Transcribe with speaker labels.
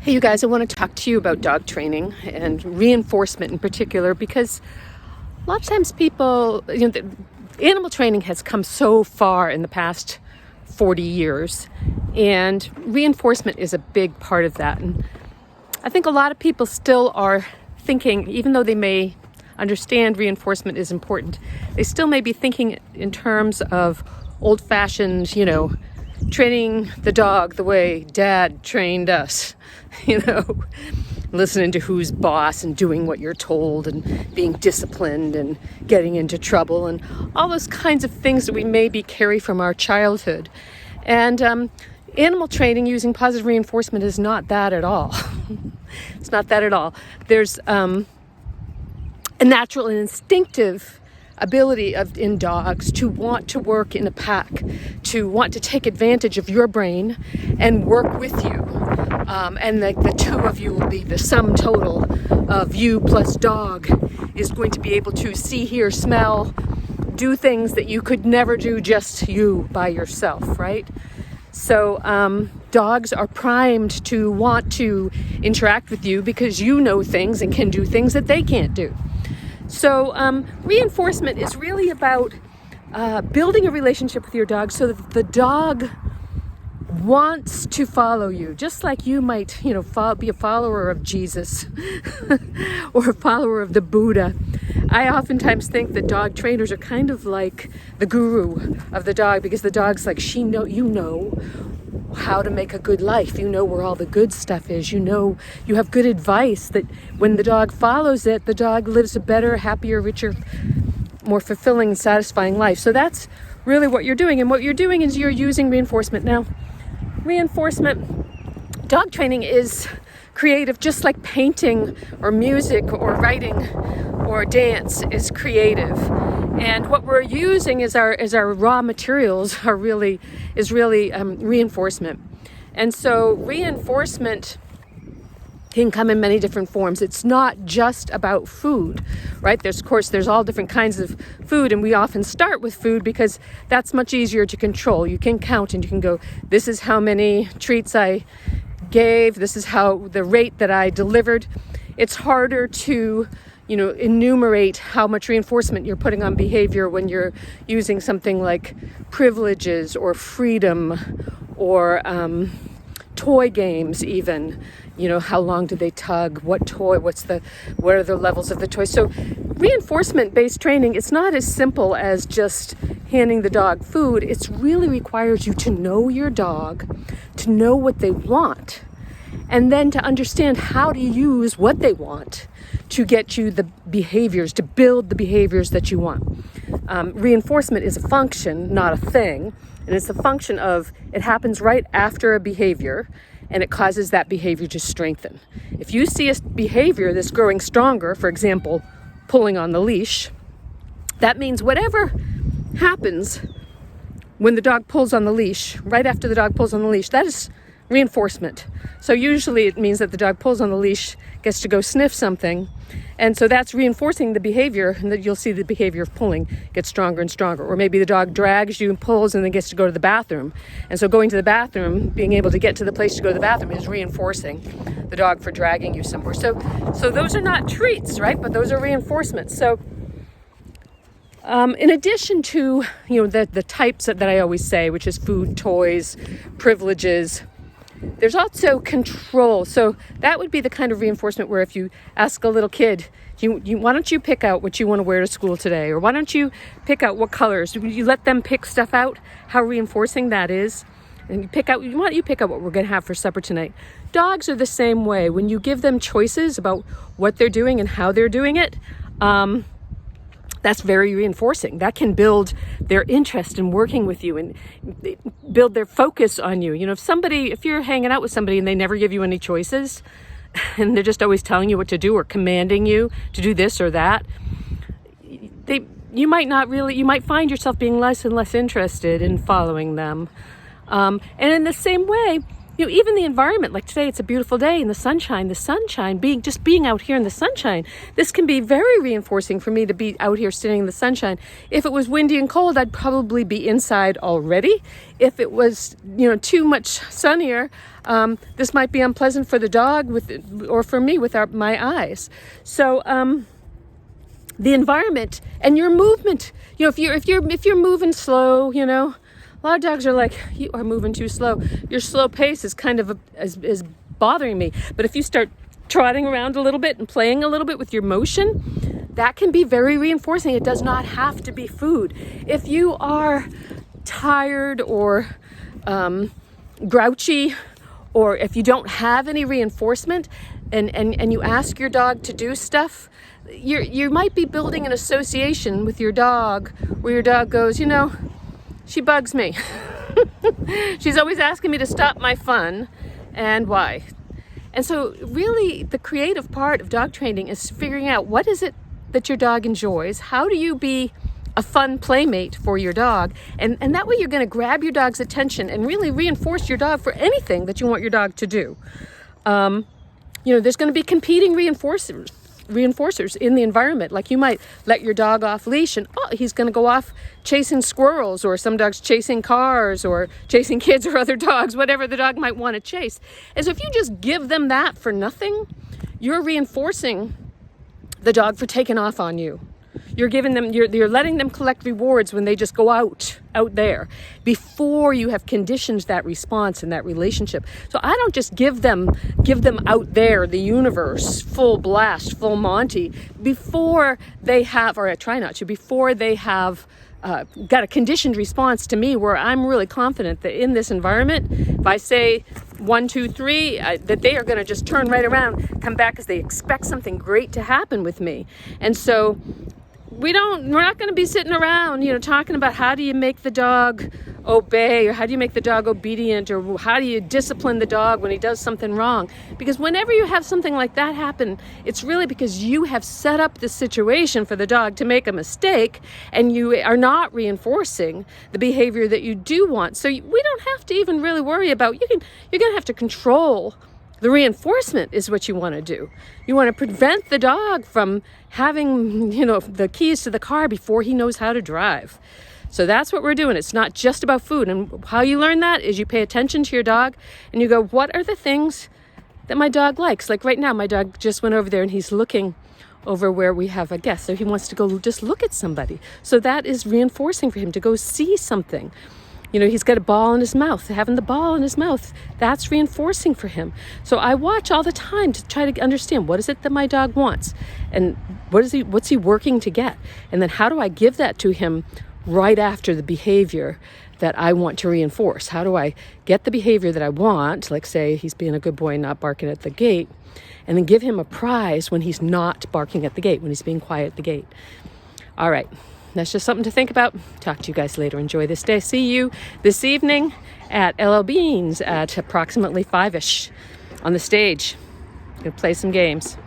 Speaker 1: Hey, you guys, I want to talk to you about dog training and reinforcement in particular, because a lot of times people, animal training has come so far in the past 40 years, and reinforcement is a big part of that. And I think a lot of people still are thinking, even though they may understand reinforcement is important, they still may be thinking in terms of old-fashioned, training the dog the way dad trained us, listening to who's boss and doing what you're told and being disciplined and getting into trouble and all those kinds of things that we maybe carry from our childhood. And animal training using positive reinforcement is not that at all. It's not that at all. There's a natural and instinctive ability in dogs to want to work in a pack, to want to take advantage of your brain and work with you. And the two of you will be the sum total of you plus dog is going to be able to see, hear, smell, do things that you could never do just you by yourself, right? So dogs are primed to want to interact with you because you know things and can do things that they can't do. So reinforcement is really about building a relationship with your dog so that the dog wants to follow you, just like you might, be a follower of Jesus or a follower of the Buddha. I oftentimes think that dog trainers are kind of like the guru of the dog, because the dog's like, you know how to make a good life. You know where all the good stuff is. You have good advice that when the dog follows it, the dog lives a better, happier, richer, more fulfilling, satisfying life. So that's really what you're doing. And what you're doing is you're using reinforcement. Now, reinforcement, dog training is creative, just like painting or music or writing or dance is creative. And what we're using is our raw materials is really reinforcement. And so reinforcement can come in many different forms. It's not just about food, right? There's all different kinds of food, and we often start with food because that's much easier to control. You can count and you can go, this is how many treats I gave, this is the rate that I delivered. It's harder to enumerate how much reinforcement you're putting on behavior when you're using something like privileges or freedom or toy games even. How long do they tug? What toy? What are the levels of the toy? So reinforcement-based training, it's not as simple as just handing the dog food. It really requires you to know your dog, to know what they want, and then to understand how to use what they want to get you the behaviors, to build the behaviors that you want. Reinforcement is a function, not a thing. And it's a function of, it happens right after a behavior, and it causes that behavior to strengthen. If you see a behavior that's growing stronger, for example, pulling on the leash, that means whatever happens when the dog pulls on the leash, right after the dog pulls on the leash, that is reinforcement. So usually it means that the dog pulls on the leash, gets to go sniff something, and so that's reinforcing the behavior, and that you'll see the behavior of pulling get stronger and stronger. Or maybe the dog drags you and pulls and then gets to go to the bathroom. And so going to the bathroom, being able to get to the place to go to the bathroom, is reinforcing the dog for dragging you somewhere. So those are not treats, right? But those are reinforcements. So in addition to the types that I always say, which is food, toys, privileges, there's also control. So that would be the kind of reinforcement where if you ask a little kid, why don't you pick out what you want to wear to school today? Or why don't you pick out what colors? You let them pick stuff out, how reinforcing that is. And you pick out what we're going to have for supper tonight. Dogs are the same way. When you give them choices about what they're doing and how they're doing it, that's very reinforcing. That can build their interest in working with you and build their focus on you. If you're hanging out with somebody and they never give you any choices and they're just always telling you what to do or commanding you to do this or that, you might find yourself being less and less interested in following them. And in the same way, even the environment, like today, it's a beautiful day in the sunshine, being out here in the sunshine, this can be very reinforcing for me to be out here sitting in the sunshine. If it was windy and cold, I'd probably be inside already. If it was, too much sunnier, this might be unpleasant for the dog or for me with my eyes. So, the environment and your movement, if you're moving slow, a lot of dogs are like, you are moving too slow. Your slow pace is kind of is bothering me. But if you start trotting around a little bit and playing a little bit with your motion, that can be very reinforcing. It does not have to be food. If you are tired or grouchy, or if you don't have any reinforcement and you ask your dog to do stuff, you might be building an association with your dog where your dog goes, she bugs me. She's always asking me to stop my fun, and why? And so really the creative part of dog training is figuring out what is it that your dog enjoys. How do you be a fun playmate for your dog? And that way you're going to grab your dog's attention and really reinforce your dog for anything that you want your dog to do. There's going to be competing reinforcers in the environment. Like you might let your dog off leash and he's going to go off chasing squirrels, or some dogs chasing cars or chasing kids or other dogs, whatever the dog might want to chase. And so if you just give them that for nothing, you're reinforcing the dog for taking off on you. You're letting them collect rewards when they just go out there before you have conditioned that response and that relationship. So I don't just give them out there, the universe, full blast, full Monty, before they have, or I try not to, before they have got a conditioned response to me where I'm really confident that in this environment, if I say 1, 2, 3, that they are going to just turn right around, come back because they expect something great to happen with me. And so we're not going to be sitting around, talking about how do you make the dog obey, or how do you make the dog obedient, or how do you discipline the dog when he does something wrong. Because whenever you have something like that happen, it's really because you have set up the situation for the dog to make a mistake, and you are not reinforcing the behavior that you do want. So we don't have to even really worry about, you're going to have to control the reinforcement is what you want to do. You want to prevent the dog from having, the keys to the car before he knows how to drive. So that's what we're doing. It's not just about food. And how you learn that is you pay attention to your dog and you go, what are the things that my dog likes? Like right now, my dog just went over there and he's looking over where we have a guest. So he wants to go just look at somebody. So that is reinforcing for him to go see something. He's got a ball in his mouth. Having the ball in his mouth, that's reinforcing for him. So I watch all the time to try to understand what is it that my dog wants, and what's he working to get, and then how do I give that to him right after the behavior that I want to reinforce. How do I get the behavior that I want, like say he's being a good boy, not barking at the gate, and then give him a prize when he's not barking at the gate, when he's being quiet at the gate. All right. That's just something to think about. Talk to you guys later. Enjoy this day. See you this evening at LL Beans at approximately 5-ish on the stage. Gonna play some games.